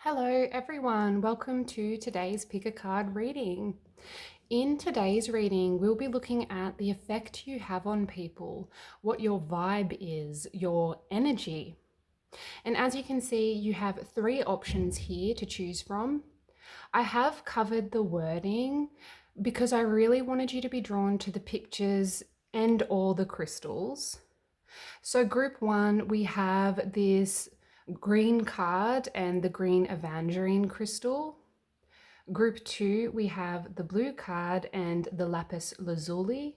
Hello everyone, welcome to today's Pick a Card reading. In today's reading, we'll be looking at the effect you have on people, what your vibe is, your energy. And as you can see, you have three options here to choose from. I have covered the wording because I really wanted you to be drawn to the pictures and all the crystals. So group one, we have this green card and the green aventurine crystal. Group two, we have the blue card and the lapis lazuli.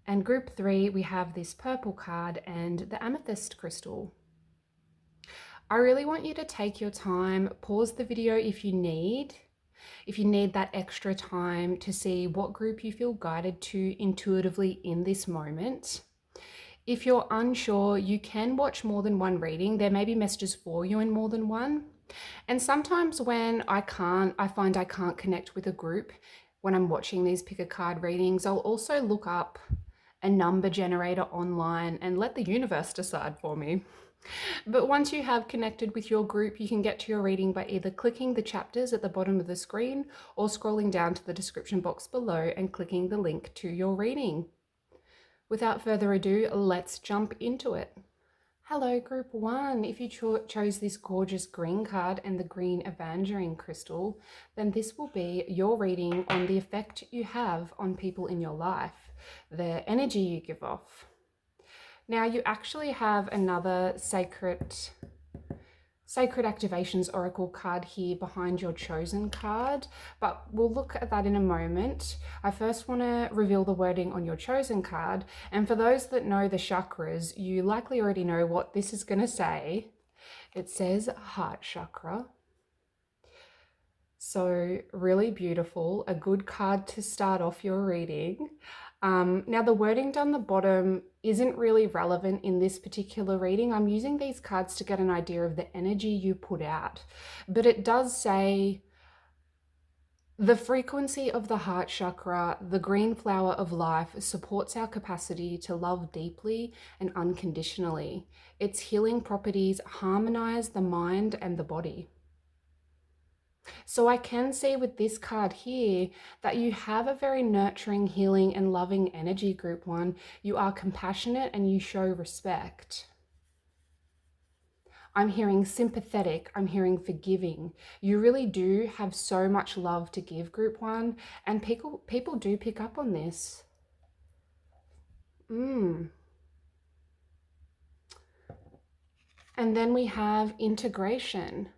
And group three, we have this purple card and the amethyst crystal. I really want you to take your time, pause the video if you need that extra time to see what group you feel guided to intuitively in this moment. If you're unsure, you can watch more than one reading. There may be messages for you in more than one. And sometimes when I find I can't connect with a group when I'm watching these pick a card readings, I'll also look up a number generator online and let the universe decide for me. But once you have connected with your group, you can get to your reading by either clicking the chapters at the bottom of the screen or scrolling down to the description box below and clicking the link to your reading. Without further ado, let's jump into it. Hello, group one. If you chose this gorgeous green card and the green aventurine crystal, then this will be your reading on the effect you have on people in your life, the energy you give off. Now, you actually have another Sacred Activations Oracle card here behind your chosen card, but we'll look at that in a moment. I first want to reveal the wording on your chosen card, and for those that know the chakras, you likely already know what this is going to say. It says heart chakra. So really beautiful, a good card to start off your reading. Now the wording down the bottom isn't really relevant in this particular reading. I'm using these cards to get an idea of the energy you put out, but it does say the frequency of the heart chakra, the green flower of life, supports our capacity to love deeply and unconditionally. Its healing properties harmonize the mind and the body. So I can see with this card here that you have a very nurturing, healing, and loving energy, group one. You are compassionate and you show respect. I'm hearing sympathetic, I'm hearing forgiving. You really do have so much love to give, group one, and people do pick up on this. And then we have integration.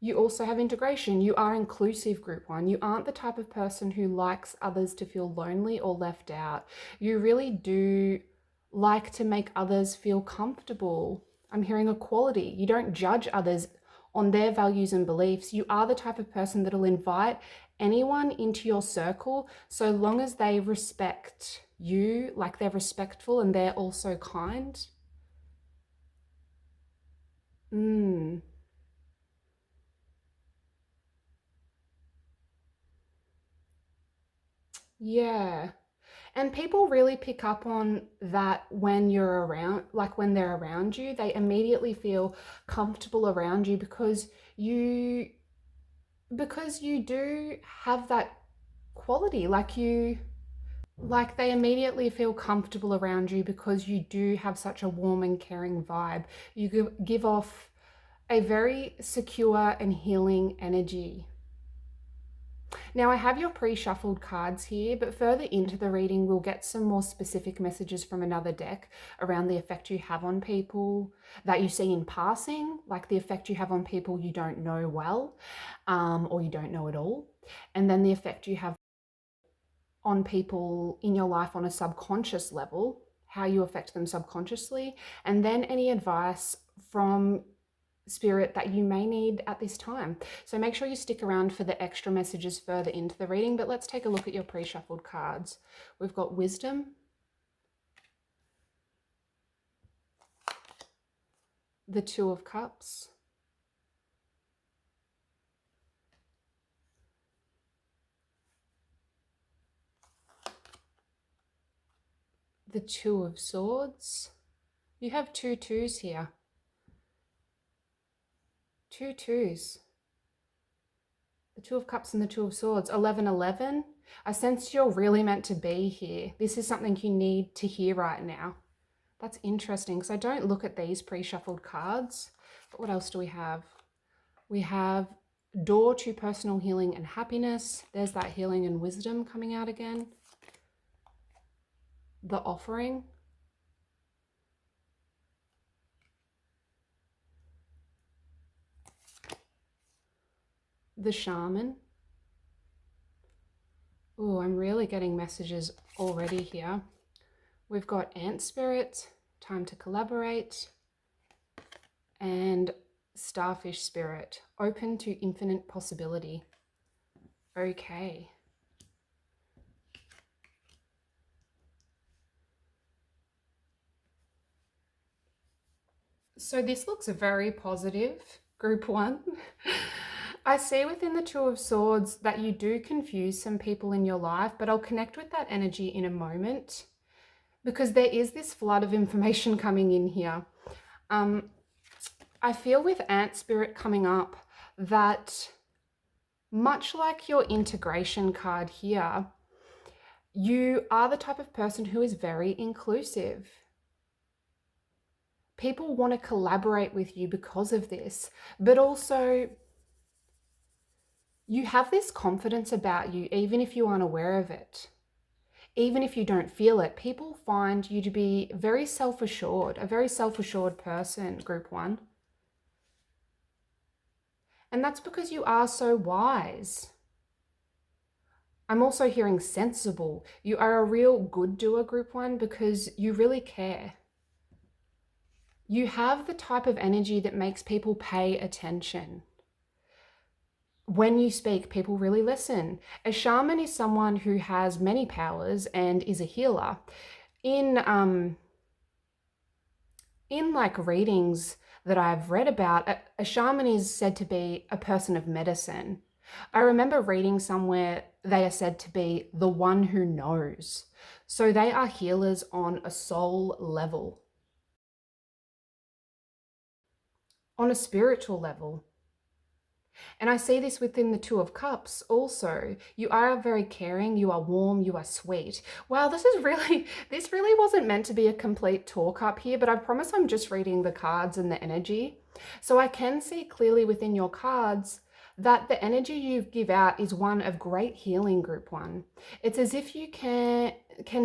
You also have integration. You are inclusive, group one. You aren't the type of person who likes others to feel lonely or left out. You really do like to make others feel comfortable. I'm hearing equality. You don't judge others on their values and beliefs. You are the type of person that'll invite anyone into your circle so long as they respect you, like they're respectful and they're also kind. Yeah. And people really pick up on that when you're around, like when they're around you, they immediately feel comfortable around you because you do have that quality. Like they immediately feel comfortable around you because you do have such a warm and caring vibe. You give off a very secure and healing energy. Now I have your pre-shuffled cards here, but further into the reading, we'll get some more specific messages from another deck around the effect you have on people that you see in passing, like the effect you have on people you don't know well, or you don't know at all. And then the effect you have on people in your life on a subconscious level, how you affect them subconsciously, and then any advice from spirit that you may need at this time. So make sure you stick around for the extra messages further into the reading, but let's take a look at your pre-shuffled cards. We've got wisdom, the Two of Cups, the Two of Swords. You have two twos here. Two twos. The Two of Cups and the Two of Swords. 1111. I sense you're really meant to be here. This is something you need to hear right now. That's interesting because I don't look at these pre-shuffled cards. But what else do we have? We have Door to Personal Healing and Happiness. There's that healing and wisdom coming out again. The Offering. The Shaman. Oh, I'm really getting messages already here. We've got Ant Spirit, Time to Collaborate, and Starfish Spirit, Open to Infinite Possibility. Okay. So this looks very positive, group one. I see within the Two of Swords that you do confuse some people in your life, but I'll connect with that energy in a moment because there is this flood of information coming in here. I feel with Ant Spirit coming up that much like your integration card here, you are the type of person who is very inclusive. People want to collaborate with you because of this, but also you have this confidence about you, even if you aren't aware of it. Even if you don't feel it, people find you to be very self-assured, a very self-assured person, group one. And that's because you are so wise. I'm also hearing sensible. You are a real good doer, group one, because you really care. You have the type of energy that makes people pay attention. When you speak, people really listen. A shaman is someone who has many powers and is a healer. In like readings that I've read about, a shaman is said to be a person of medicine. I remember reading somewhere they are said to be the one who knows. So they are healers on a soul level, on a spiritual level. And I see this within the Two of Cups also. You are very caring, you are warm, you are sweet. Wow, this really wasn't meant to be a complete talk up here, but I promise I'm just reading the cards and the energy. So I can see clearly within your cards that the energy you give out is one of great healing, group one. It's as if you can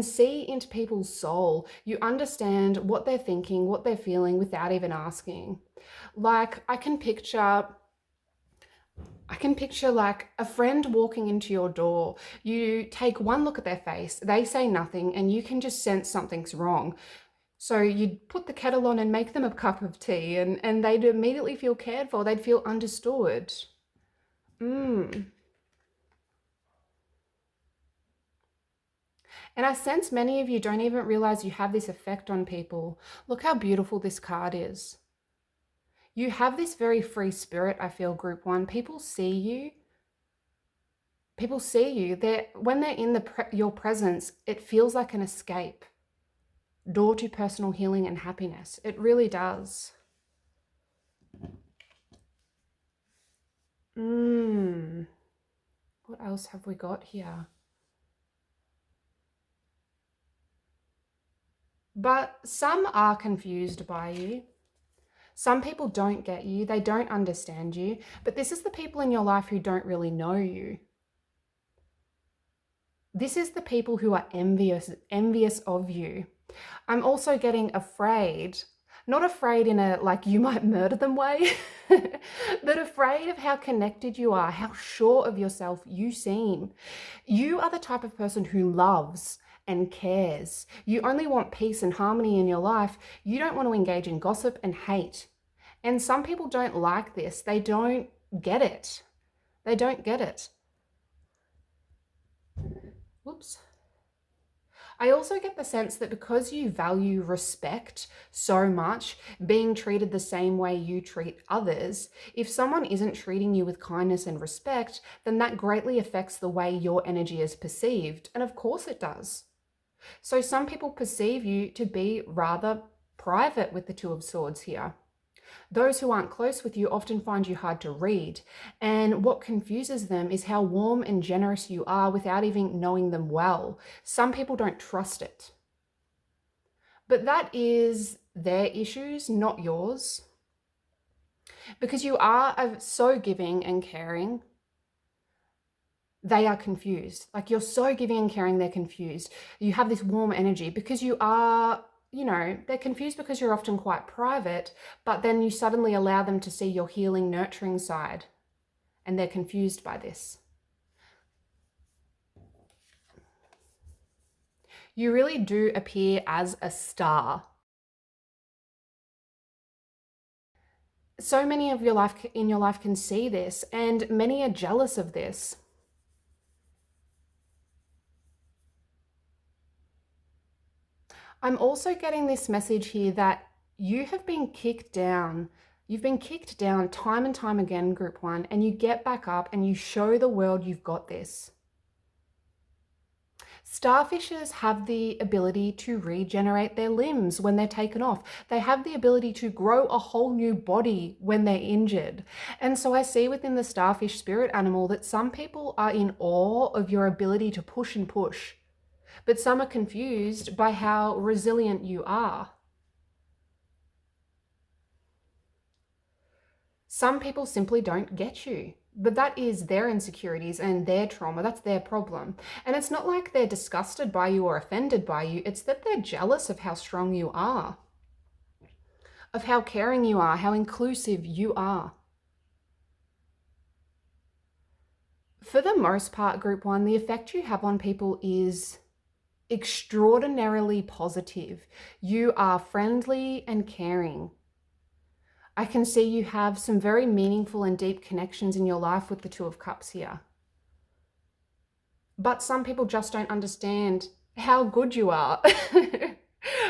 see into people's soul. You understand what they're thinking, what they're feeling without even asking. Like I can picture like a friend walking into your door. You take one look at their face, they say nothing, and you can just sense something's wrong. So you'd put the kettle on and make them a cup of tea, and they'd immediately feel cared for. They'd feel understood. And I sense many of you don't even realize you have this effect on people. Look how beautiful this card is. You have this very free spirit, I feel, group one. People see you. People see you. When they're in your presence, it feels like an escape. Door to personal healing and happiness. It really does. What else have we got here? But some are confused by you. Some people don't get you. They don't understand you. But this is the people in your life who don't really know you. This is the people who are envious of you. I'm also getting afraid. Not afraid in a like you might murder them way, but afraid of how connected you are, how sure of yourself you seem. You are the type of person who loves and cares. You only want peace and harmony in your life. You don't want to engage in gossip and hate. And some people don't like this. They don't get it. They don't get it. Whoops. I also get the sense that because you value respect so much, being treated the same way you treat others, if someone isn't treating you with kindness and respect, then that greatly affects the way your energy is perceived. And of course it does. So some people perceive you to be rather private with the Two of Swords here. Those who aren't close with you often find you hard to read, and what confuses them is how warm and generous you are without even knowing them well. Some people don't trust it. But that is their issues, not yours. Because you are so giving and caring, they are confused. Like, you're so giving and caring, they're confused. You have this warm energy because you are, they're confused because you're often quite private, but then you suddenly allow them to see your healing, nurturing side, and they're confused by this. You really do appear as a star. So many of in your life can see this, and many are jealous of this. I'm also getting this message here that you have been kicked down. You've been kicked down time and time again, group one, and you get back up and you show the world you've got this. Starfishes have the ability to regenerate their limbs when they're taken off. They have the ability to grow a whole new body when they're injured. And so I see within the starfish spirit animal that some people are in awe of your ability to push and push, but some are confused by how resilient you are. Some people simply don't get you, but that is their insecurities and their trauma. That's their problem. And it's not like they're disgusted by you or offended by you. It's that they're jealous of how strong you are, of how caring you are, how inclusive you are. For the most part, group one, the effect you have on people is extraordinarily positive. You are friendly and caring. I can see you have some very meaningful and deep connections in your life with the Two of Cups here. But some people just don't understand how good you are.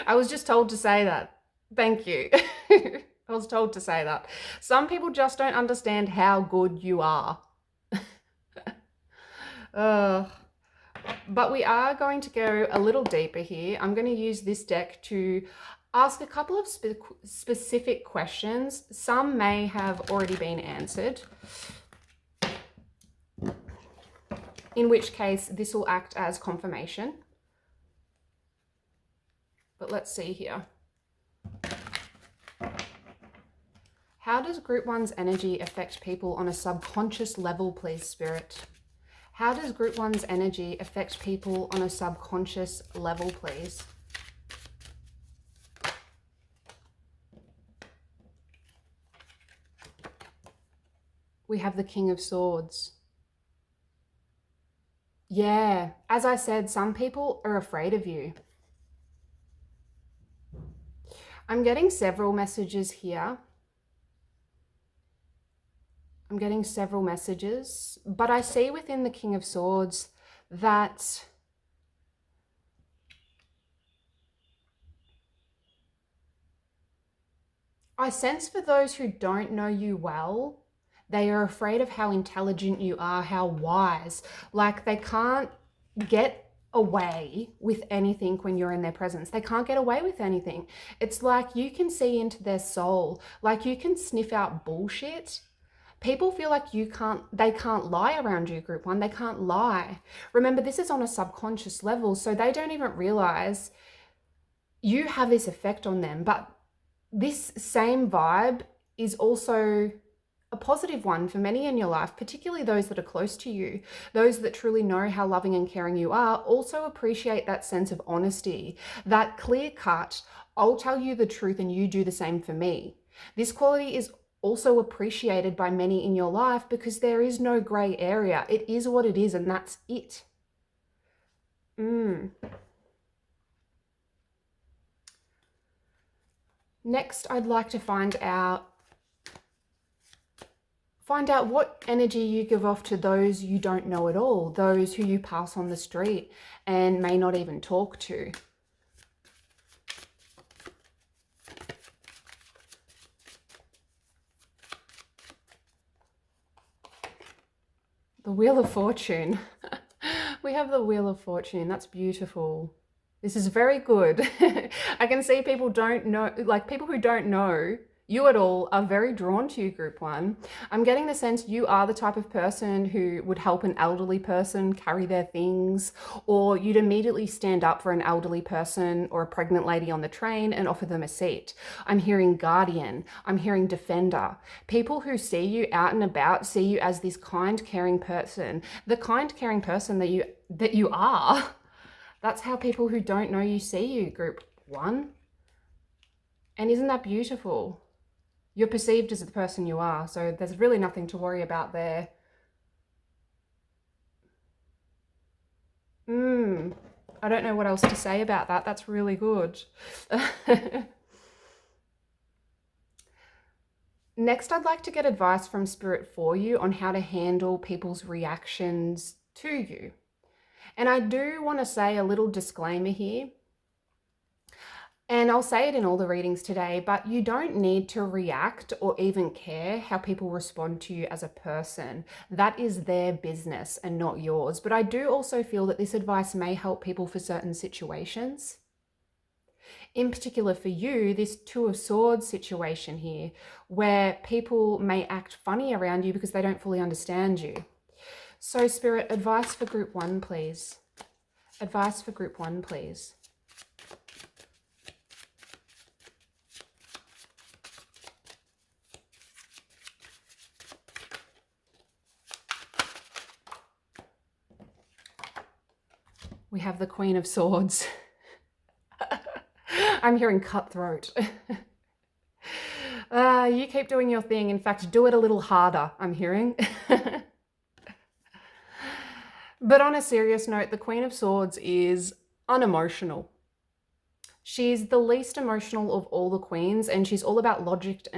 I was just told to say that. Thank you. I was told to say that. Some people just don't understand how good you are. But we are going to go a little deeper here. I'm going to use this deck to ask a couple of specific questions. Some may have already been answered, in which case this will act as confirmation. But let's see here. How does group one's energy affect people on a subconscious level, please, Spirit? How does group one's energy affect people on a subconscious level, please? We have the King of Swords. Yeah, as I said, some people are afraid of you. I'm getting several messages here. I'm getting several messages, but I see within the King of Swords that I sense for those who don't know you well, they are afraid of how intelligent you are, how wise. Like, they can't get away with anything when you're in their presence. They can't get away with anything. It's like you can see into their soul, like you can sniff out bullshit. People feel like they can't lie around you, group one. They can't lie. Remember, this is on a subconscious level, so they don't even realize you have this effect on them. But this same vibe is also a positive one for many in your life, particularly those that are close to you. Those that truly know how loving and caring you are also appreciate that sense of honesty, that clear cut, I'll tell you the truth and you do the same for me. This quality is also appreciated by many in your life because there is no gray area. It is what it is, and that's it. Next, I'd like to find out what energy you give off to those you don't know at all, those who you pass on the street and may not even talk to. The Wheel of Fortune. We have the Wheel of Fortune. That's beautiful. This is very good. I can see people don't know, like people who don't know you at all are very drawn to you, group one. I'm getting the sense you are the type of person who would help an elderly person carry their things, or you'd immediately stand up for an elderly person or a pregnant lady on the train and offer them a seat. I'm hearing guardian, I'm hearing defender. People who see you out and about see you as this kind, caring person, the kind, caring person that you are. That's how people who don't know you see you, group one. And isn't that beautiful? You're perceived as the person you are, so there's really nothing to worry about there. I don't know what else to say about that. That's really good. Next, I'd like to get advice from Spirit for you on how to handle people's reactions to you. And I do want to say a little disclaimer here. And I'll say it in all the readings today, but you don't need to react or even care how people respond to you as a person. That is their business and not yours. But I do also feel that this advice may help people for certain situations. In particular for you, this Two of Swords situation here, where people may act funny around you because they don't fully understand you. So Spirit, advice for group one, please. Advice for group one, please. We have the Queen of Swords. I'm hearing cutthroat. You keep doing your thing. In fact, do it a little harder, I'm hearing. But on a serious note, the Queen of Swords is unemotional. She's the least emotional of all the queens, and she's all about logic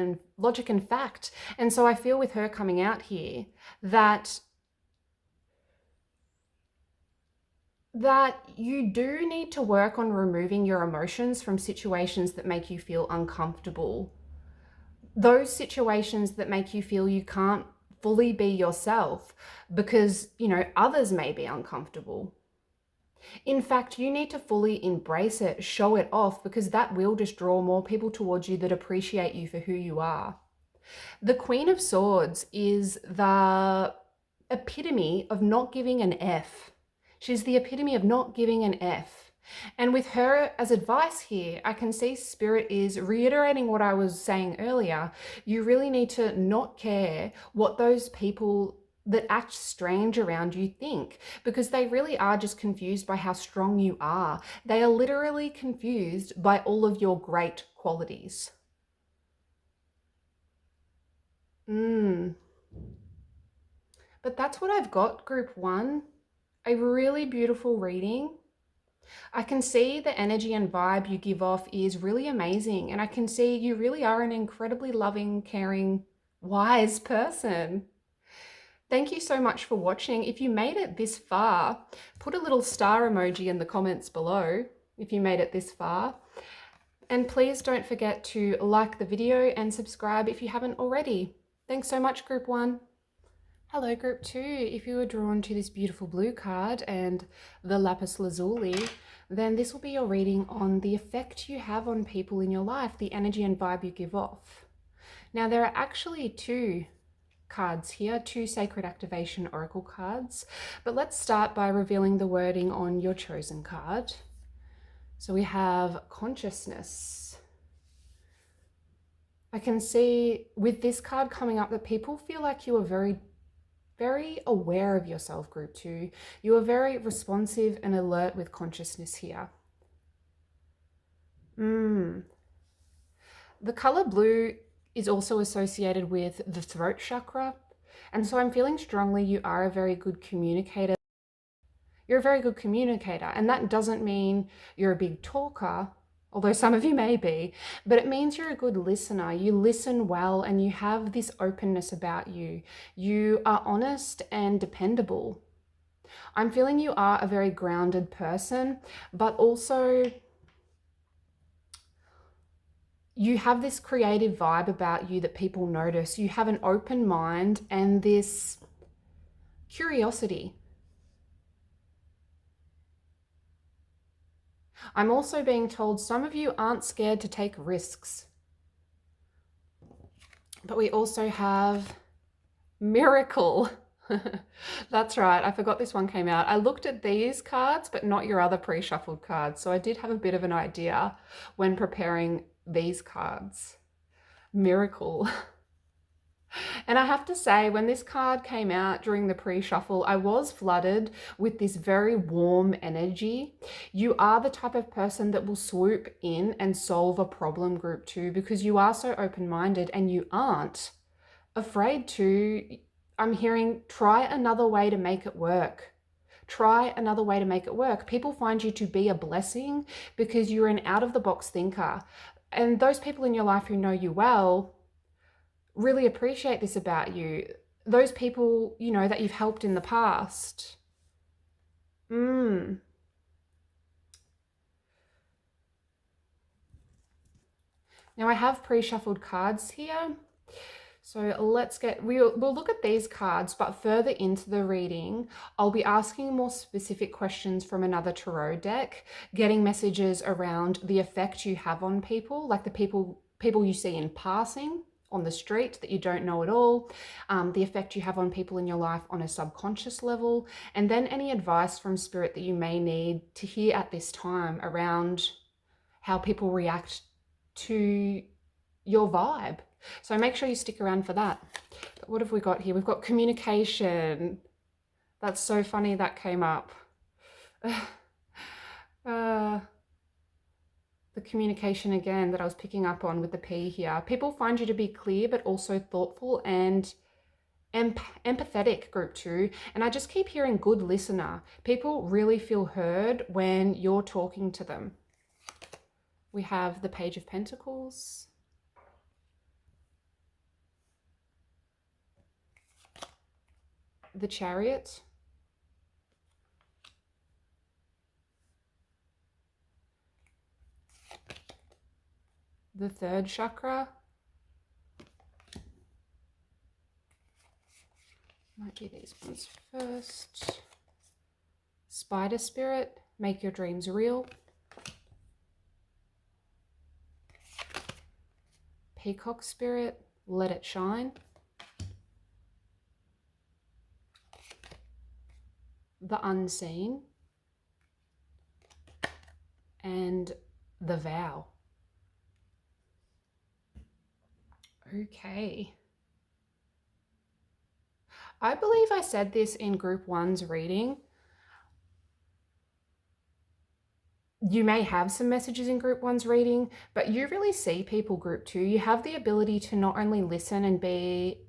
and fact. And so I feel with her coming out here that you do need to work on removing your emotions from situations that make you feel uncomfortable. Those situations that make you feel you can't fully be yourself because, others may be uncomfortable. In fact, you need to fully embrace it, show it off, because that will just draw more people towards you that appreciate you for who you are. The Queen of Swords is the epitome of not giving an F. She's the epitome of not giving an F. And with her as advice here, I can see Spirit is reiterating what I was saying earlier. You really need to not care what those people that act strange around you think, because they really are just confused by how strong you are. They are literally confused by all of your great qualities. But that's what I've got, group one. A really beautiful reading. I can see the energy and vibe you give off is really amazing, and I can see you really are an incredibly loving, caring, wise person. Thank you so much for watching. If you made it this far, put a little star emoji in the comments below if you made it this far. And please don't forget to like the video and subscribe if you haven't already. Thanks so much, group one. Hello, group two. If you were drawn to this beautiful blue card and the lapis lazuli, then this will be your reading on the effect you have on people in your life, the energy and vibe you give off. Now, there are actually two cards here, two Sacred Activation Oracle cards, but let's start by revealing the wording on your chosen card. So we have consciousness. I can see with this card coming up that people feel like you are very aware of yourself, group two. You are very responsive and alert with consciousness here. The color blue is also associated with the throat chakra. And so I'm feeling strongly you are a very good communicator. You're a very good communicator. And that doesn't mean you're a big talker, although some of you may be, but it means you're a good listener. You listen well and you have this openness about you. You are honest and dependable. I'm feeling you are a very grounded person, but also you have this creative vibe about you that people notice. You have an open mind and this curiosity. I'm also being told some of you aren't scared to take risks. But we also have Miracle. That's right. I forgot this one came out. I looked at these cards, but not your other pre-shuffled cards. So I did have a bit of an idea when preparing these cards. Miracle. And I have to say, when this card came out during the pre-shuffle, I was flooded with this very warm energy. You are the type of person that will swoop in and solve a problem, group 2, because you are so open-minded and you aren't afraid to, I'm hearing, try another way to make it work. Try another way to make it work. People find you to be a blessing because you're an out-of-the-box thinker. And those people in your life who know you well really appreciate this about you. Those people, you know, that you've helped in the past. Now I have pre-shuffled cards here. So we'll look at these cards, but further into the reading, I'll be asking more specific questions from another tarot deck, getting messages around the effect you have on people, like the people you see in passing on the street that you don't know at all, the effect you have on people in your life on a subconscious level, and then any advice from Spirit that you may need to hear at this time around how people react to your vibe. So make sure you stick around for that. But what have we got here? We've got communication. That's so funny that came up. The communication again that I was picking up on with the P here. People find you to be clear, but also thoughtful and empathetic, group 2. And I just keep hearing good listener. People really feel heard when you're talking to them. We have the Page of Pentacles. The Chariot. The third chakra. Might be these ones first. Spider Spirit, make your dreams real. Peacock Spirit, let it shine. The Unseen. And the Vow. Okay. I believe I said this in group 1's reading. You may have some messages in group 1's reading, but you really see people, group 2. You have the ability to not only listen and be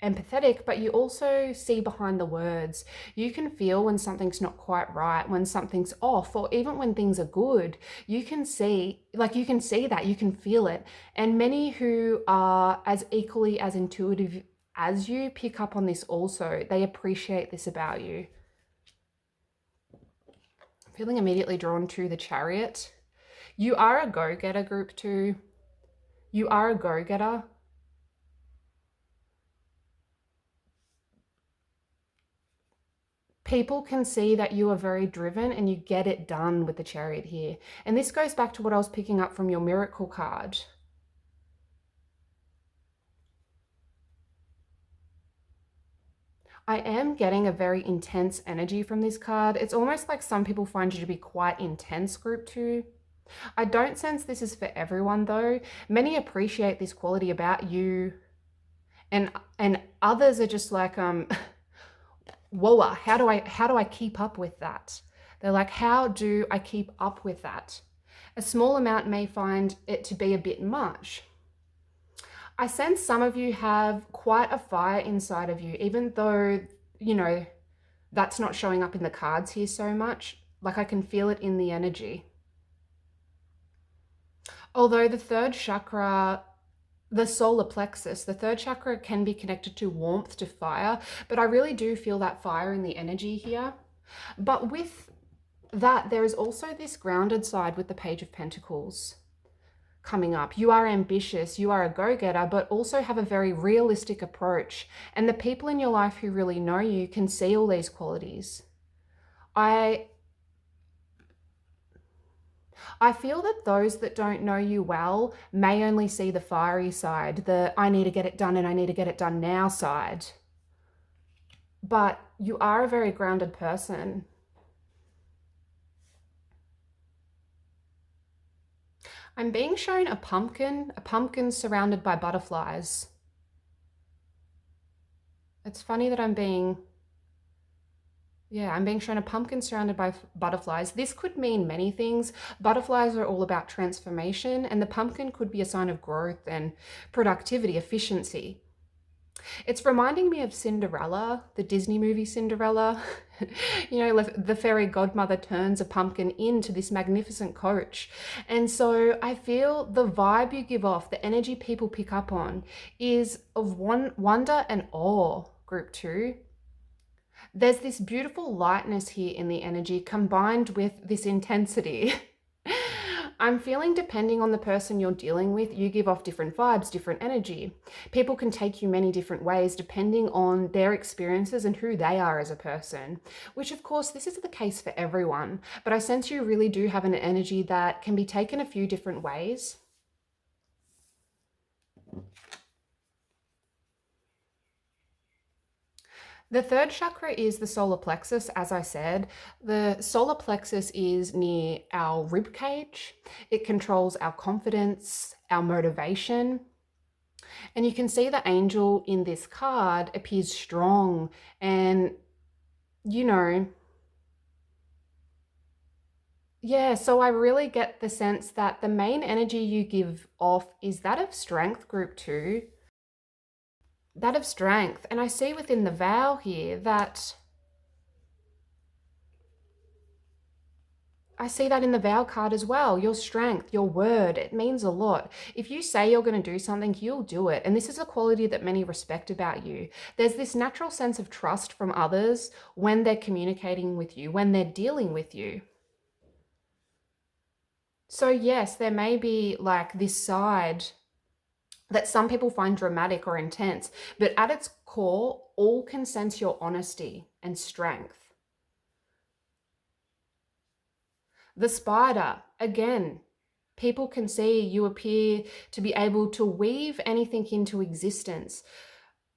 empathetic, but you also see behind the words. You can feel when something's not quite right, when something's off, or even when things are good. You can see that, you can feel it. And many who are as equally as intuitive as you pick up on this also. They appreciate this about you. Feeling immediately drawn to the Chariot. You are a go-getter, group 2. You are a go-getter. People can see that you are very driven and you get it done with the Chariot here. And this goes back to what I was picking up from your Miracle card. I am getting a very intense energy from this card. It's almost like some people find you to be quite intense, group 2. I don't sense this is for everyone though. Many appreciate this quality about you, and others are just like, whoa, how do I keep up with that? They're like, how do I keep up with that? A small amount may find it to be a bit much. I sense some of you have quite a fire inside of you, even though, you know, that's not showing up in the cards here so much. Like I can feel it in the energy. Although the third chakra, the solar plexus, the third chakra can be connected to warmth, to fire, but I really do feel that fire in the energy here. But with that, there is also this grounded side with the Page of Pentacles coming up. You are ambitious, you are a go-getter, but also have a very realistic approach. And the people in your life who really know you can see all these qualities. I feel that those that don't know you well may only see the fiery side, the I need to get it done and I need to get it done now side. But you are a very grounded person. I'm being shown a pumpkin surrounded by butterflies. It's funny that I'm being shown a pumpkin surrounded by butterflies. This could mean many things. Butterflies are all about transformation, and the pumpkin could be a sign of growth and productivity, efficiency. It's reminding me of Cinderella, the Disney movie Cinderella. You know, the fairy godmother turns a pumpkin into this magnificent coach. And so I feel the vibe you give off, the energy people pick up on, is of wonder and awe, group 2. There's this beautiful lightness here in the energy combined with this intensity. I'm feeling, depending on the person you're dealing with, you give off different vibes, different energy. People can take you many different ways depending on their experiences and who they are as a person, which of course this is the case for everyone, but I sense you really do have an energy that can be taken a few different ways. The third chakra is the solar plexus, as I said. The solar plexus is near our rib cage. It controls our confidence, our motivation. And you can see the angel in this card appears strong and, you know, yeah, so I really get the sense that the main energy you give off is that of strength, group 2. That of strength. And I see within the vow here that I see that in the vow card as well. Your strength, your word, it means a lot. If you say you're going to do something, you'll do it. And this is a quality that many respect about you. There's this natural sense of trust from others when they're communicating with you, when they're dealing with you. So yes, there may be like this side that some people find dramatic or intense, but at its core, all can sense your honesty and strength. The spider, again, people can see you appear to be able to weave anything into existence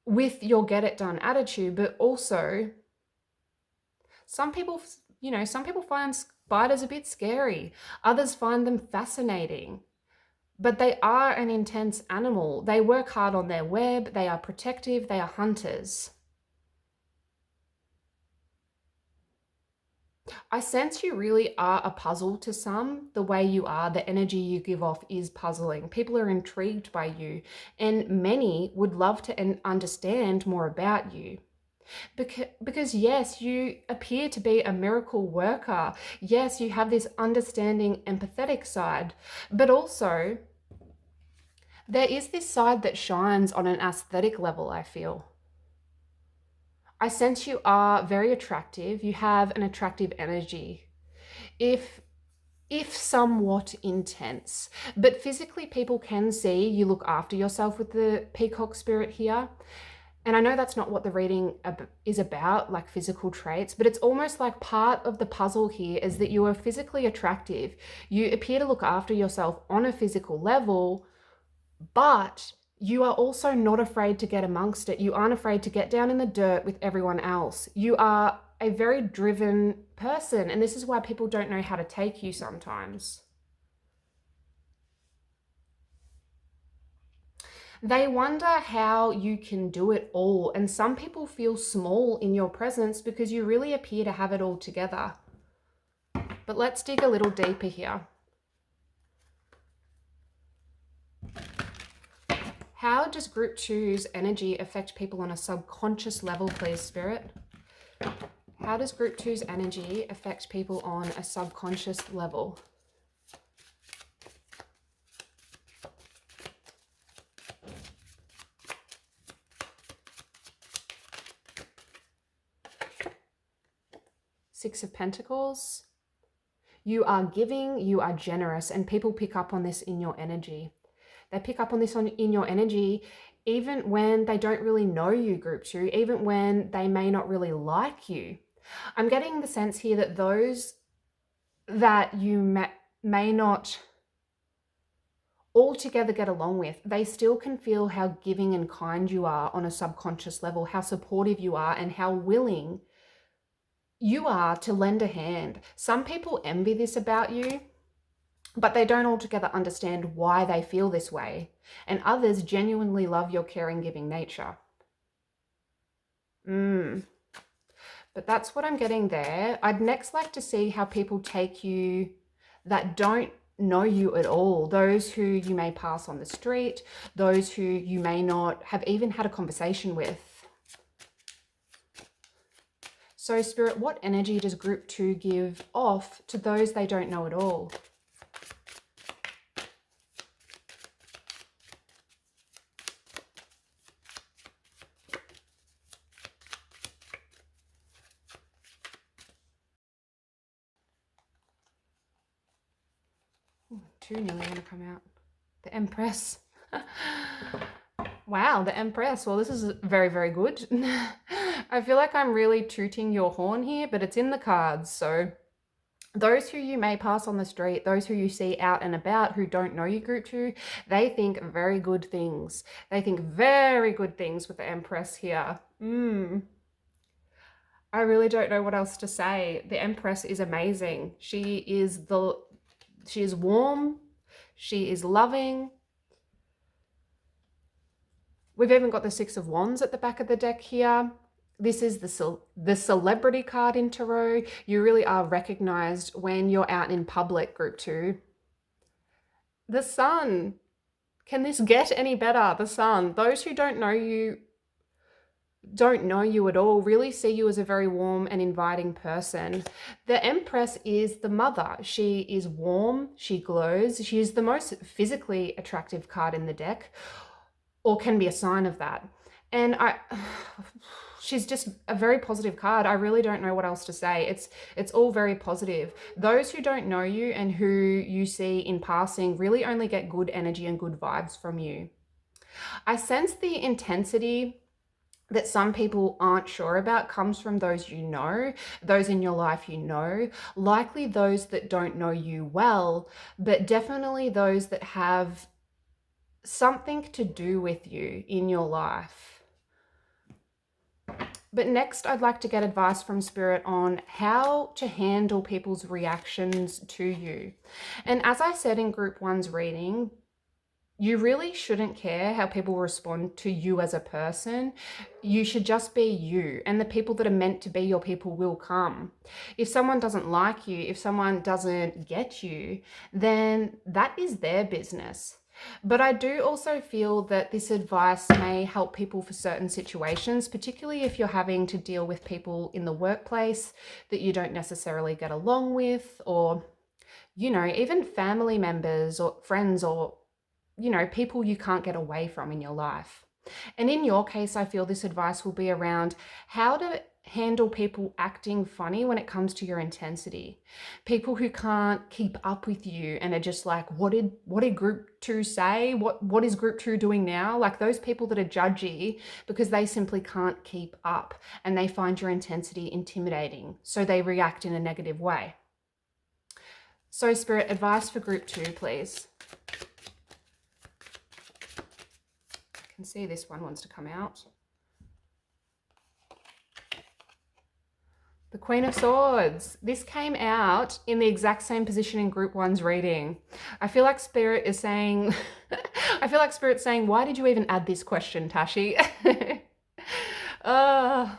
with your get it done attitude, but also some people find spiders a bit scary. Others find them fascinating. But they are an intense animal. They work hard on their web, they are protective, they are hunters. I sense you really are a puzzle to some. The way you are, the energy you give off is puzzling. People are intrigued by you, and many would love to understand more about you. Because yes, you appear to be a miracle worker. Yes, you have this understanding, empathetic side, but also there is this side that shines on an aesthetic level, I feel. I sense you are very attractive. You have an attractive energy. If somewhat intense, but physically people can see you look after yourself with the peacock spirit here. And I know that's not what the reading is about, like physical traits, but it's almost like part of the puzzle here is that you are physically attractive. You appear to look after yourself on a physical level, but you are also not afraid to get amongst it. You aren't afraid to get down in the dirt with everyone else. You are a very driven person, and this is why people don't know how to take you sometimes. They wonder how you can do it all, and some people feel small in your presence because you really appear to have it all together. But let's dig a little deeper here. How does group 2's energy affect people on a subconscious level, please, Spirit? How does group 2's energy affect people on a subconscious level? Six of Pentacles. You are giving, you are generous, and people pick up on this in your energy. They pick up on this in your energy even when they don't really know you, group 2, even when they may not really like you. I'm getting the sense here that those that you met, may not altogether get along with, they still can feel how giving and kind you are on a subconscious level, how supportive you are, and how willing you are to lend a hand. Some people envy this about you, but they don't altogether understand why they feel this way. And others genuinely love your caring, giving nature. But that's what I'm getting there. I'd next like to see how people take you that don't know you at all. Those who you may pass on the street, those who you may not have even had a conversation with. So Spirit, what energy does group 2 give off to those they don't know at all? Ooh, 2 nearly want to come out. The Empress. Wow, the Empress. Well, this is very, very good. I feel like I'm really tooting your horn here, but it's in the cards. So those who you may pass on the street, those who you see out and about who don't know you, group 2, they think very good things. They think very good things with the Empress here. I really don't know what else to say. The Empress is amazing. She is warm. She is loving. We've even got the 6 of Wands at the back of the deck here. This is the celebrity card in tarot. You really are recognized when you're out in public, group 2. The Sun. Can this get any better? The Sun. Those who don't know you at all really see you as a very warm and inviting person. The Empress is the mother. She is warm. She glows. She is the most physically attractive card in the deck, or can be a sign of that. And she's just a very positive card. I really don't know what else to say. It's all very positive. Those who don't know you and who you see in passing really only get good energy and good vibes from you. I sense the intensity that some people aren't sure about comes from those you know, those in your life you know, likely those that don't know you well, but definitely those that have something to do with you in your life. But next, I'd like to get advice from Spirit on how to handle people's reactions to you. And as I said in group 1's reading, you really shouldn't care how people respond to you as a person. You should just be you, and the people that are meant to be your people will come. If someone doesn't like you, if someone doesn't get you, then that is their business. But I do also feel that this advice may help people for certain situations, particularly if you're having to deal with people in the workplace that you don't necessarily get along with, or, you know, even family members or friends, or, you know, people you can't get away from in your life. And in your case, I feel this advice will be around how to handle people acting funny when it comes to your intensity. People who can't keep up with you and are just like, what did group 2 say? What is group 2 doing now? Like those people that are judgy because they simply can't keep up and they find your intensity intimidating, so they react in a negative way. So Spirit, advice for group 2, please. I can see this one wants to come out. The Queen of Swords. This came out in the exact same position in group 1's reading. I feel like Spirit is saying, why did you even add this question, Tashi? The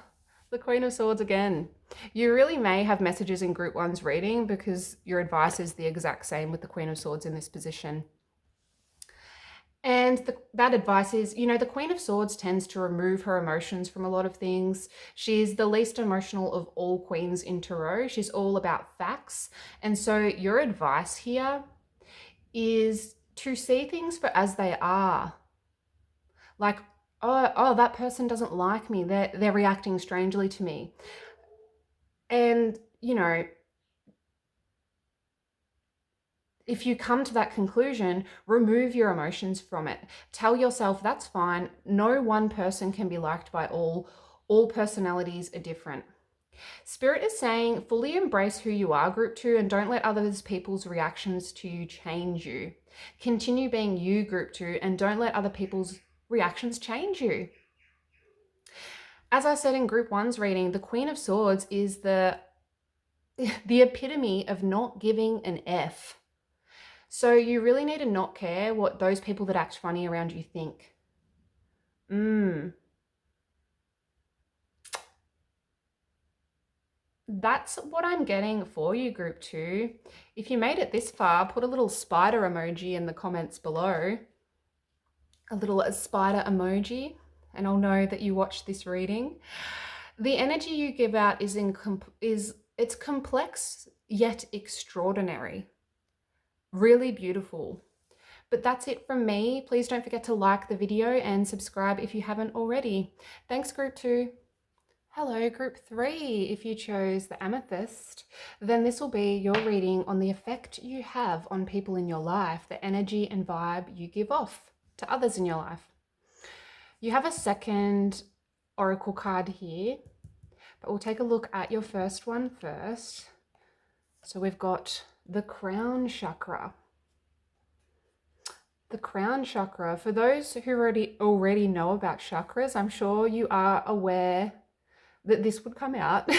Queen of Swords again. You really may have messages in group 1's reading because your advice is the exact same with the Queen of Swords in this position. And that advice is, you know, the Queen of Swords tends to remove her emotions from a lot of things. She's the least emotional of all queens in tarot. She's all about facts. And so your advice here is to see things for as they are. Like, oh, that person doesn't like me. They're reacting strangely to me. And, you know, if you come to that conclusion, remove your emotions from it. Tell yourself that's fine. No one person can be liked by all. All personalities are different. Spirit is saying fully embrace who you are, group 2, and don't let others people's reactions to you change you. Continue being you, group 2, and don't let other people's reactions change you. As I said in group 1's reading, the Queen of Swords is the epitome of not giving an F. So you really need to not care what those people that act funny around you think. That's what I'm getting for you, group 2. If you made it this far, put a little spider emoji in the comments below. A little spider emoji, and I'll know that you watched this reading. The energy you give out is it's complex yet extraordinary. Really beautiful. But that's it from me. Please don't forget to like the video and subscribe if you haven't already. Thanks, group 2. Hello, group 3. If you chose the amethyst, then this will be your reading on the effect you have on people in your life, the energy and vibe you give off to others in your life. You have a second oracle card here, but we'll take a look at your first one first. So we've got the crown chakra. The crown chakra, for those who already know about chakras, I'm sure you are aware that this would come out.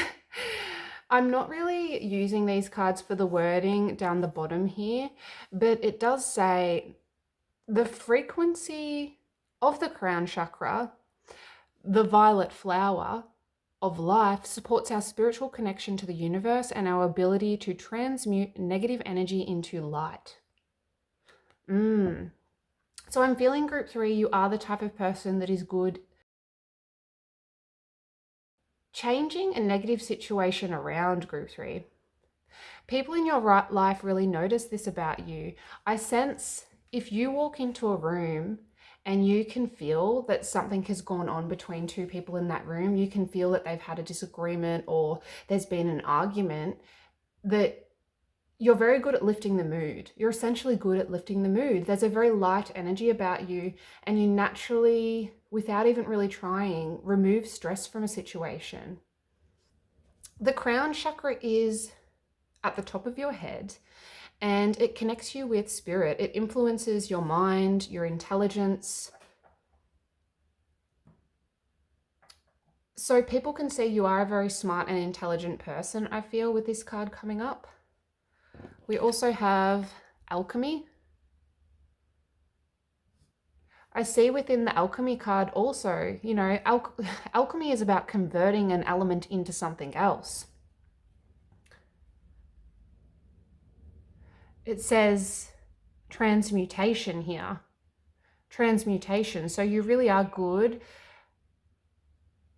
I'm not really using these cards for the wording down the bottom here, but it does say the frequency of the crown chakra, the violet flower of life, supports our spiritual connection to the universe and our ability to transmute negative energy into light. So I'm feeling group 3, you are the type of person that is good changing a negative situation around, group 3. People in your life really notice this about you. I sense if you walk into a room and you can feel that something has gone on between two people in that room, you can feel that they've had a disagreement or there's been an argument, that you're very good at lifting the mood. You're essentially good at lifting the mood. There's a very light energy about you, and you naturally, without even really trying, remove stress from a situation. The crown chakra is at the top of your head, and it connects you with spirit. It influences your mind, your intelligence. So people can see you are a very smart and intelligent person, I feel, with this card coming up. We also have alchemy. I see within the alchemy card also, you know, alchemy is about converting an element into something else. It says transmutation here. Transmutation. So you really are good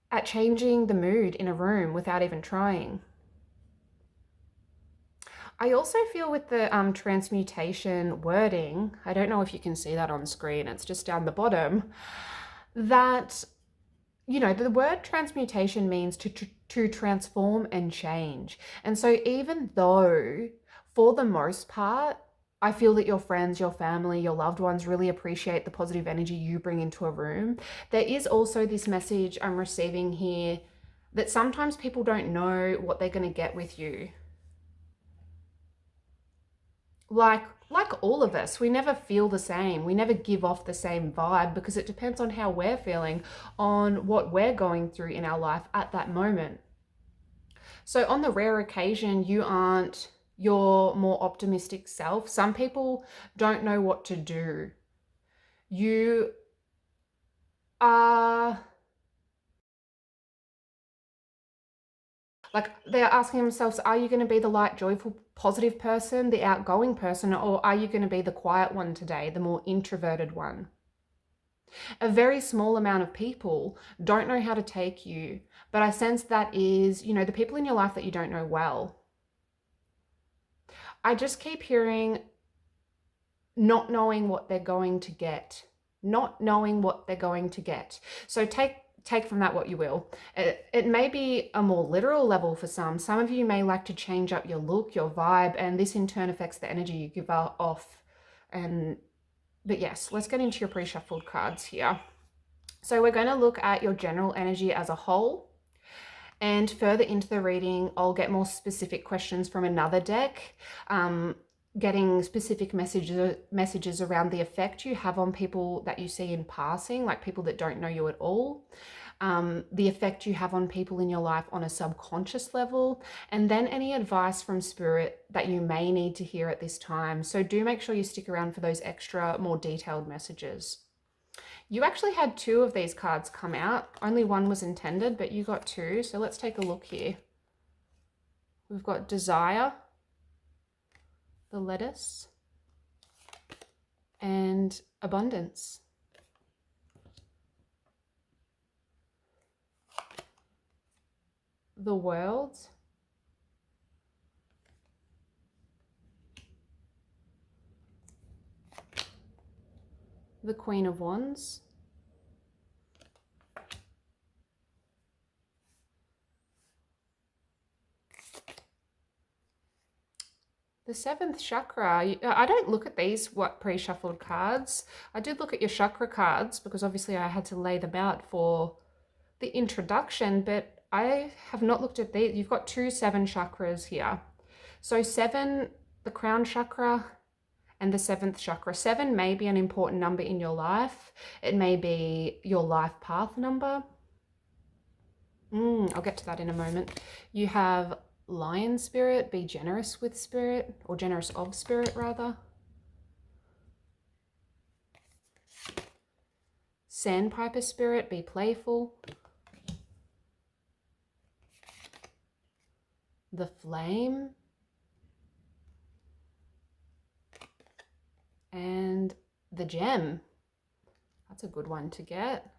at changing the mood in a room without even trying. I also feel with the transmutation wording, I don't know if you can see that on screen, it's just down the bottom, that, you know, the word transmutation means to transform and change. And so even though, for the most part, I feel that your friends, your family, your loved ones really appreciate the positive energy you bring into a room, there is also this message I'm receiving here that sometimes people don't know what they're going to get with you. Like all of us, we never feel the same. We never give off the same vibe because it depends on how we're feeling, on what we're going through in our life at that moment. So on the rare occasion you aren't your more optimistic self, some people don't know what to do. You are like, they're asking themselves, are you going to be the light, joyful, positive person, the outgoing person, or are you going to be the quiet one today, the more introverted one? A very small amount of people don't know how to take you, but I sense that is, you know, the people in your life that you don't know well. I just keep hearing not knowing what they're going to get. Not knowing what they're going to get. So take from that what you will. It may be a more literal level for some. Some of you may like to change up your look, your vibe, and this in turn affects the energy you give off. But yes, let's get into your pre-shuffled cards here. So we're going to look at your general energy as a whole. And further into the reading, I'll get more specific questions from another deck, getting specific messages around the effect you have on people that you see in passing, like people that don't know you at all. The effect you have on people in your life on a subconscious level, and then any advice from spirit that you may need to hear at this time. So do make sure you stick around for those extra, more detailed messages. You actually had 2 of these cards come out. Only one was intended, but you got 2. So let's take a look here. We've got Desire, the lettuce, and Abundance. The World, the Queen of Wands, the 7th chakra. I don't look at these pre-shuffled cards. I did look at your chakra cards because obviously I had to lay them out for the introduction, but I have not looked at these. You've got 2 7 chakras here. So 7, the crown chakra, and the 7th chakra. 7 may be an important number in your life. It may be your life path number. I'll get to that in a moment. You have Lion Spirit, be generous with spirit, or generous of spirit rather. Sandpiper Spirit, be playful. The Flame, and the Gem. That's a good one to get.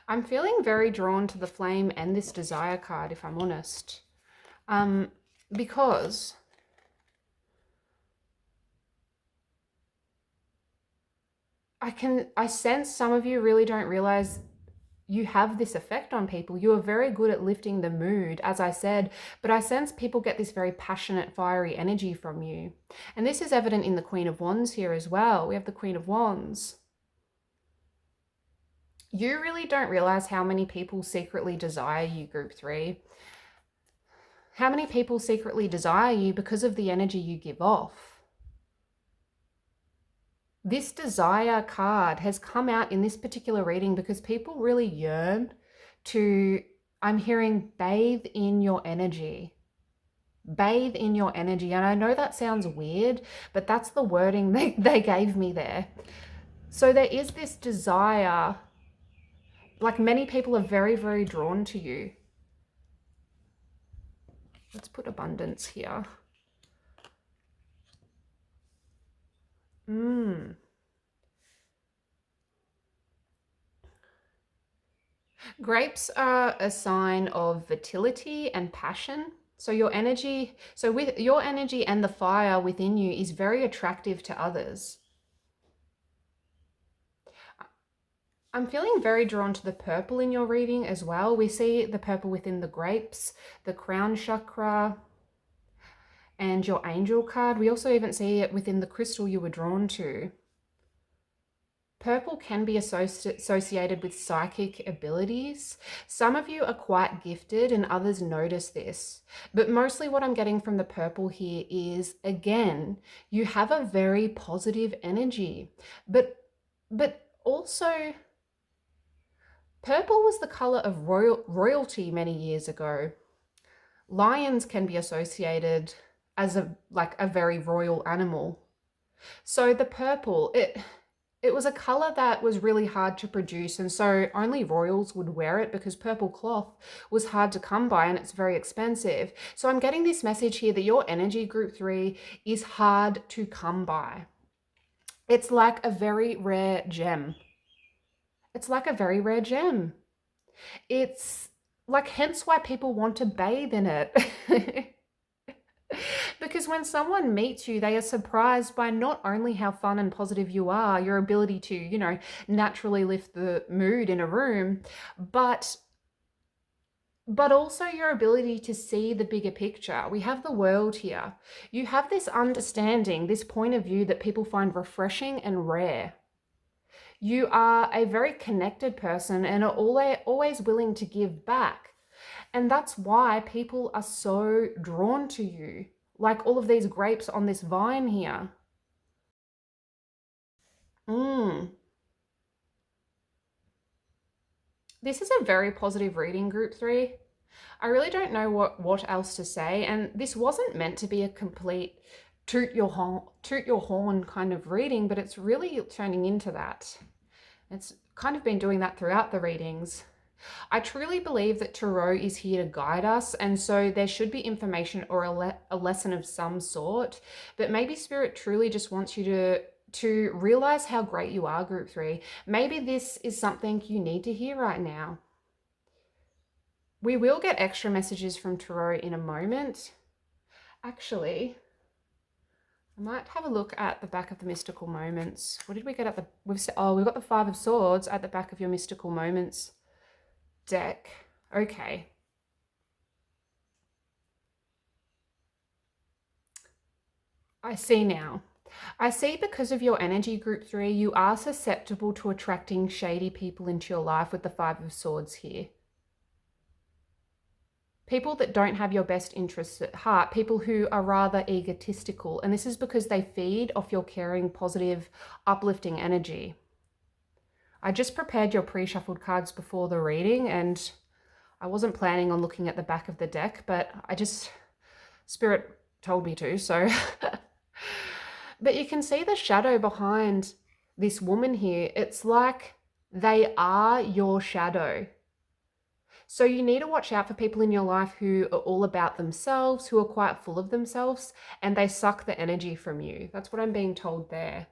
I'm feeling very drawn to the Flame and this Desire card, if I'm honest, because I sense some of you really don't realize you have this effect on people. You are very good at lifting the mood, as I said, but I sense people get this very passionate, fiery energy from you. And this is evident in the Queen of Wands here as well. We have the Queen of Wands. You really don't realize how many people secretly desire you, Group 3. How many people secretly desire you because of the energy you give off. This Desire card has come out in this particular reading because people really yearn to, I'm hearing, bathe in your energy. Bathe in your energy. And I know that sounds weird, but that's the wording they gave me there. So there is this desire, like many people are very, very drawn to you. Let's put Abundance here. Grapes are a sign of fertility and passion. So your energy, with your energy and the fire within you is very attractive to others. I'm feeling very drawn to the purple in your reading as well. We see the purple within the grapes, the crown chakra, and your angel card. We also even see it within the crystal you were drawn to. Purple can be associated with psychic abilities. Some of you are quite gifted and others notice this. But mostly what I'm getting from the purple here is, again, you have a very positive energy. But also, purple was the color of royalty many years ago. Lions can be associated as a very royal animal. So the purple, it was a color that was really hard to produce, and so only royals would wear it because purple cloth was hard to come by and it's very expensive. So I'm getting this message here that your energy, Group 3, is hard to come by. It's like a very rare gem. It's like a very rare gem. It's like, hence why people want to bathe in it. Because when someone meets you, they are surprised by not only how fun and positive you are, your ability to, naturally lift the mood in a room, but also your ability to see the bigger picture. We have the world here. You have this understanding, this point of view that people find refreshing and rare. You are a very connected person and are always willing to give back. And that's why people are so drawn to you, like all of these grapes on this vine here. Mm. This is a very positive reading, Group 3. I really don't know what else to say, and this wasn't meant to be a complete toot your horn kind of reading, but it's really turning into that. It's kind of been doing that throughout the readings. I truly believe that Tarot is here to guide us, and so there should be information or a lesson of some sort, but maybe Spirit truly just wants you to realize how great you are, Group 3. Maybe this is something you need to hear right now. We will get extra messages from Tarot in a moment. Actually, I might have a look at the back of the Mystical Moments. What did we get at the... we've got the Five of Swords at the back of your Mystical Moments deck. Okay. I see now. I see because of your energy, Group 3, you are susceptible to attracting shady people into your life with the Five of Swords here. People that don't have your best interests at heart, people who are rather egotistical, and this is because they feed off your caring, positive, uplifting energy. I just prepared your pre-shuffled cards before the reading, and I wasn't planning on looking at the back of the deck, but Spirit told me to, so. But you can see the shadow behind this woman here. It's like they are your shadow. So you need to watch out for people in your life who are all about themselves, who are quite full of themselves, and they suck the energy from you. That's what I'm being told there.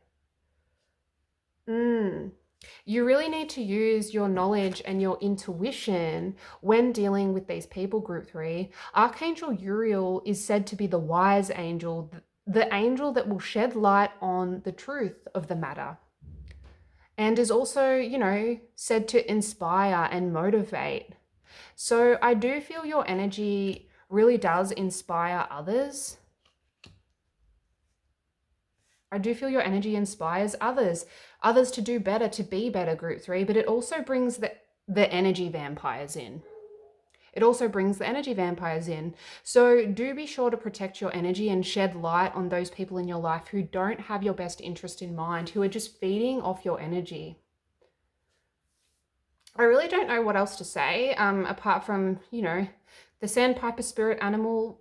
You really need to use your knowledge and your intuition when dealing with these people, Group 3. Archangel Uriel is said to be the wise angel, the angel that will shed light on the truth of the matter. And is also, you know, said to inspire and motivate. So I do feel your energy really does inspire others. I do feel your energy inspires others to do better, to be better, Group 3, but it also brings the energy vampires in. It also brings the energy vampires in. So do be sure to protect your energy and shed light on those people in your life who don't have your best interest in mind, who are just feeding off your energy. I really don't know what else to say, apart from, you know, the Sandpiper spirit animal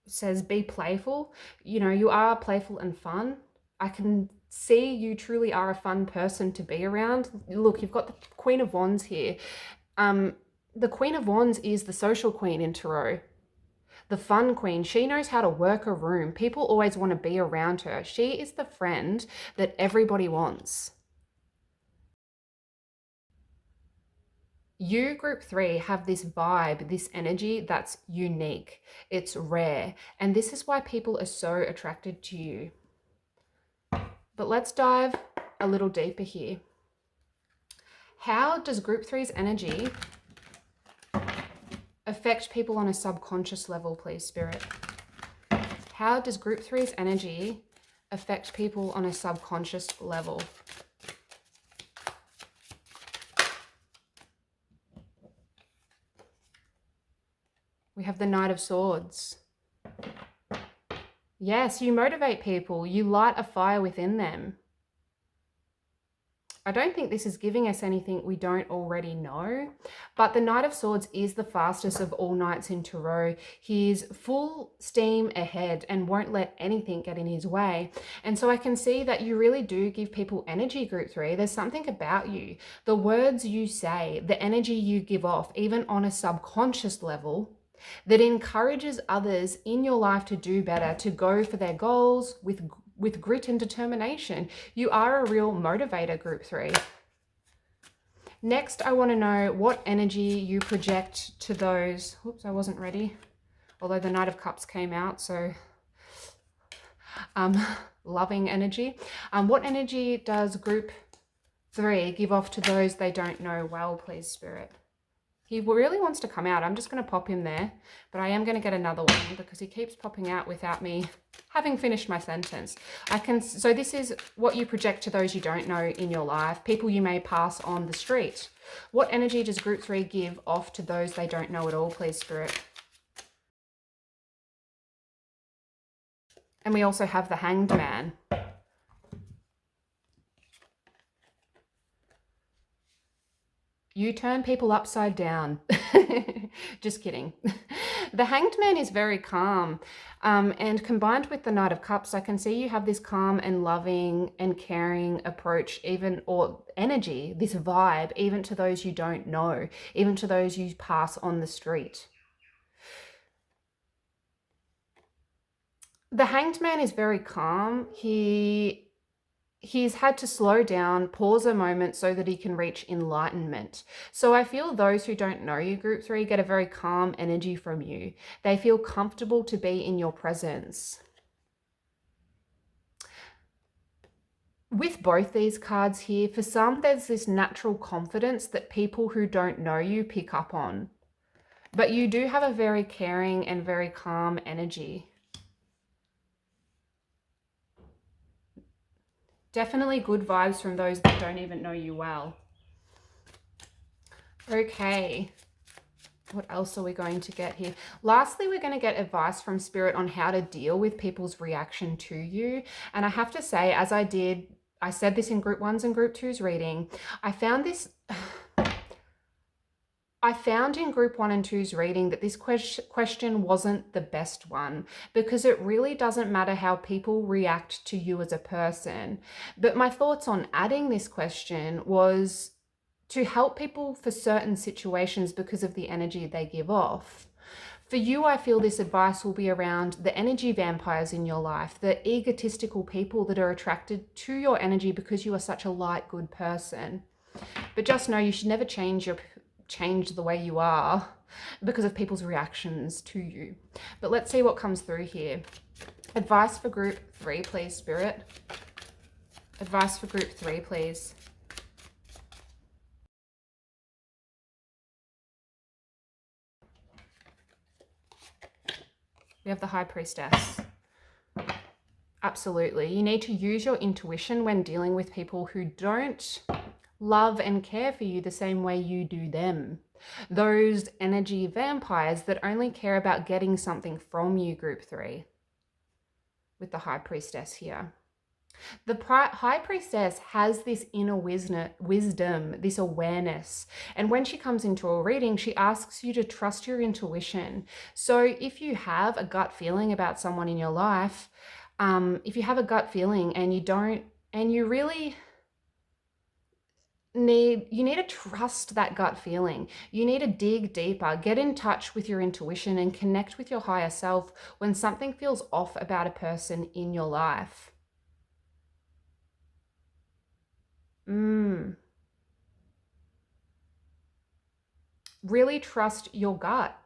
says be playful. You know, you are playful and fun. I can see you truly are a fun person to be around. Look, you've got the Queen of Wands here. The Queen of Wands is the social queen in Tarot. The fun queen. She knows how to work a room. People always want to be around her. She is the friend that everybody wants. You, Group 3, have this vibe, this energy that's unique. It's rare. And this is why people are so attracted to you. But let's dive a little deeper here. How does Group 3's energy affect people on a subconscious level, please, Spirit? How does Group 3's energy affect people on a subconscious level? We have the Knight of Swords. Yes, you motivate people. You light a fire within them. I don't think this is giving us anything we don't already know, but the Knight of Swords is the fastest of all knights in Tarot. He's full steam ahead and won't let anything get in his way. And so I can see that you really do give people energy, Group 3. There's something about you. The words you say, the energy you give off, even on a subconscious level, that encourages others in your life to do better, to go for their goals with grit and determination. You are a real motivator, Group 3. Next, I want to know what energy you project to those... Oops, I wasn't ready. Although the Knight of Cups came out, so... loving energy. What energy does Group 3 give off to those they don't know well, please, Spirit? He really wants to come out. I'm just going to pop him there, but I am going to get another one because he keeps popping out without me having finished my sentence. So this is what you project to those you don't know in your life, people you may pass on the street. What energy does group 3 give off to those they don't know at all, please, Spirit? And we also have the Hanged Man. You turn people upside down. Just kidding. The Hanged Man is very calm. And combined with the Knight of Cups, I can see you have this calm and loving and caring approach, or energy, this vibe, even to those you don't know, even to those you pass on the street. The Hanged Man is very calm. He's had to slow down, pause a moment so that he can reach enlightenment. So I feel those who don't know you, group 3, get a very calm energy from you. They feel comfortable to be in your presence. With both these cards here, for some, there's this natural confidence that people who don't know you pick up on. But you do have a very caring and very calm energy. Definitely good vibes from those that don't even know you well. Okay, what else are we going to get here? Lastly, we're going to get advice from Spirit on how to deal with people's reaction to you. And I have to say, as I said this in group 1's and group 2's reading, I found in group 1 and 2's reading that this question wasn't the best one, because it really doesn't matter how people react to you as a person. But my thoughts on adding this question was to help people for certain situations because of the energy they give off. For you, I feel this advice will be around the energy vampires in your life, the egotistical people that are attracted to your energy because you are such a light, good person. But just know you should never change the way you are because of people's reactions to you. But let's see what comes through here. Advice for group 3, please, Spirit. Advice for group 3, please. We have the High Priestess. Absolutely. You need to use your intuition when dealing with people who don't love and care for you the same way you do them. Those energy vampires that only care about getting something from you, group 3, with the High Priestess here. The High Priestess has this inner wisdom, this awareness. And when she comes into a reading, she asks you to trust your intuition. So if you have a gut feeling about someone in your life, if you have a gut feeling and you really need to trust that gut feeling. You need to dig deeper, get in touch with your intuition and connect with your higher self when something feels off about a person in your life. Really trust your gut.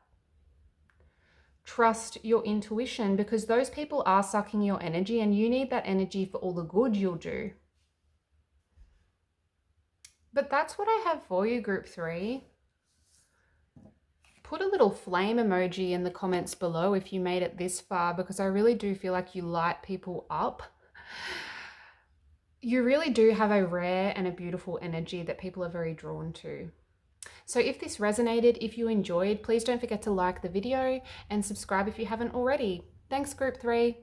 Trust your intuition, because those people are sucking your energy and you need that energy for all the good you'll do. But that's what I have for you, group 3. Put a little flame emoji in the comments below if you made it this far, because I really do feel like you light people up. You really do have a rare and a beautiful energy that people are very drawn to. So if this resonated, if you enjoyed, please don't forget to like the video and subscribe if you haven't already. Thanks, group 3.